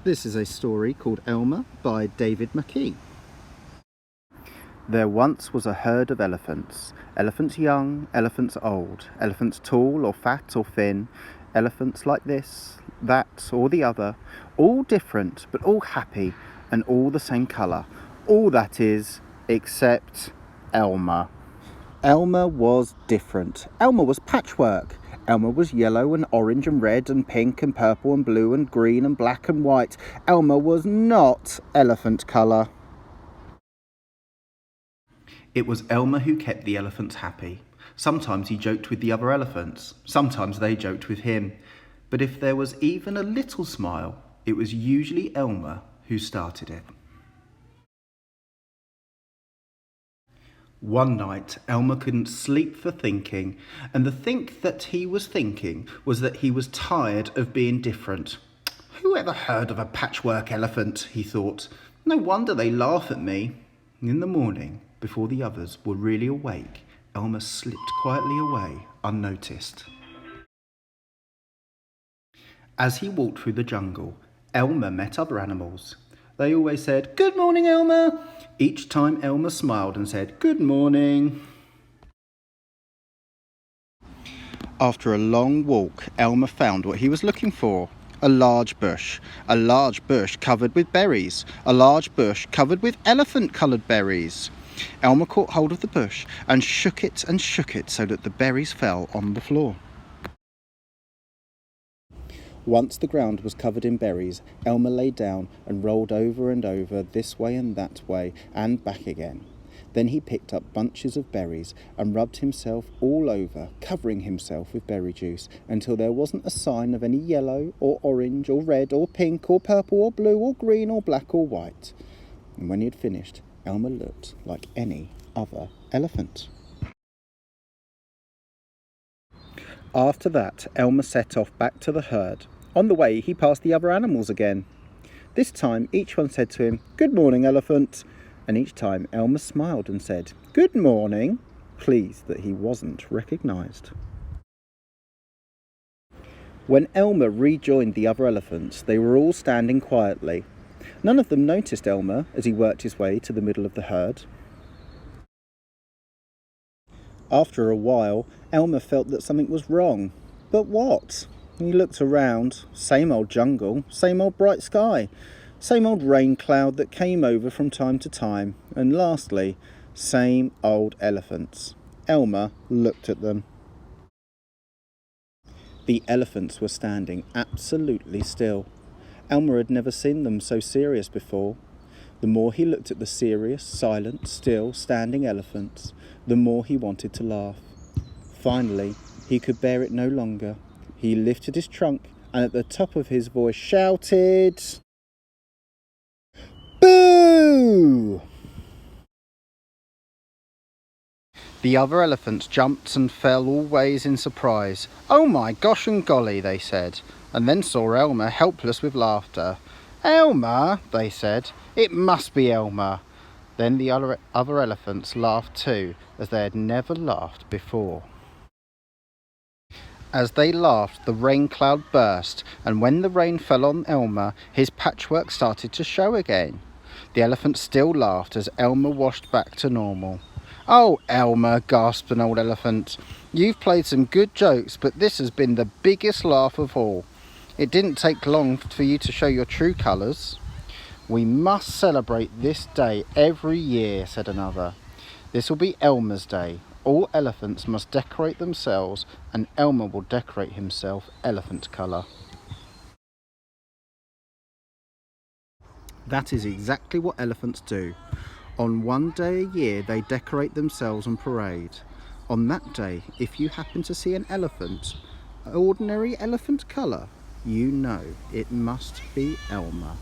This is a story called Elmer by David McKee. There once was a herd of elephants. Elephants young, elephants old, elephants tall or fat or thin, elephants like this, that or the other, all different but all happy and all the same colour. All that is, except Elmer. Elmer was different. Elmer was patchwork. Elmer was yellow and orange and red and pink and purple and blue and green and black and white. Elmer was not elephant colour. It was Elmer who kept the elephants happy. Sometimes he joked with the other elephants. Sometimes they joked with him. But if there was even a little smile, it was usually Elmer who started it. One night, Elmer couldn't sleep for thinking, and the think that he was thinking was that he was tired of being different. Who ever heard of a patchwork elephant, he thought. No wonder they laugh at me. In the morning, before the others were really awake, Elmer slipped quietly away, unnoticed. As he walked through the jungle, Elmer met other animals. They always said, "Good morning, Elmer." Each time Elmer smiled and said, "Good morning." After a long walk, Elmer found what he was looking for. A large bush covered with berries, a large bush covered with elephant-coloured berries. Elmer caught hold of the bush and shook it so that the berries fell on the floor. Once the ground was covered in berries, Elmer lay down and rolled over and over, this way and that way, and back again. Then he picked up bunches of berries and rubbed himself all over, covering himself with berry juice, until there wasn't a sign of any yellow or orange or red or pink or purple or blue or green or black or white. And when he had finished, Elmer looked like any other elephant. After that, Elmer set off back to the herd. On the way, he passed the other animals again. This time, each one said to him, "Good morning, elephant." And each time, Elmer smiled and said, "Good morning," pleased that he wasn't recognised. When Elmer rejoined the other elephants, they were all standing quietly. None of them noticed Elmer as he worked his way to the middle of the herd. After a while, Elmer felt that something was wrong. But what? He looked around. Same old jungle, same old bright sky, same old rain cloud that came over from time to time, and lastly, same old elephants. Elmer looked at them. The elephants were standing absolutely still. Elmer had never seen them so serious before. The more he looked at the serious, silent, still, standing elephants, the more he wanted to laugh. Finally, he could bear it no longer. He lifted his trunk and at the top of his voice shouted, "Boo!" The other elephants jumped and fell all ways in surprise. "Oh my gosh and golly," they said, and then saw Elmer helpless with laughter. "Elmer," they said, "it must be Elmer." Then the other elephants laughed too, as they had never laughed before. As they laughed, the rain cloud burst, and when the rain fell on Elmer, his patchwork started to show again. The elephants still laughed as Elmer washed back to normal. "Oh, Elmer," gasped an old elephant, "you've played some good jokes, but this has been the biggest laugh of all. It didn't take long for you to show your true colours." "We must celebrate this day every year," said another. "This will be Elmer's Day. All elephants must decorate themselves, and Elmer will decorate himself elephant colour." That is exactly what elephants do. On one day a year, they decorate themselves on parade. On that day, if you happen to see an elephant, ordinary elephant colour, you know it must be Elmer.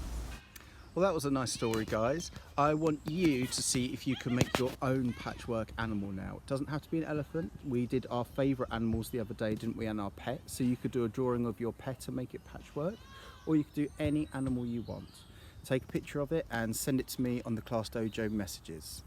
Well, that was a nice story, guys. I want you to see if you can make your own patchwork animal now. It doesn't have to be an elephant. We did our favourite animals the other day, didn't we, and our pet. So you could do a drawing of your pet and make it patchwork, or you could do any animal you want. Take a picture of it and send it to me on the Class Dojo messages.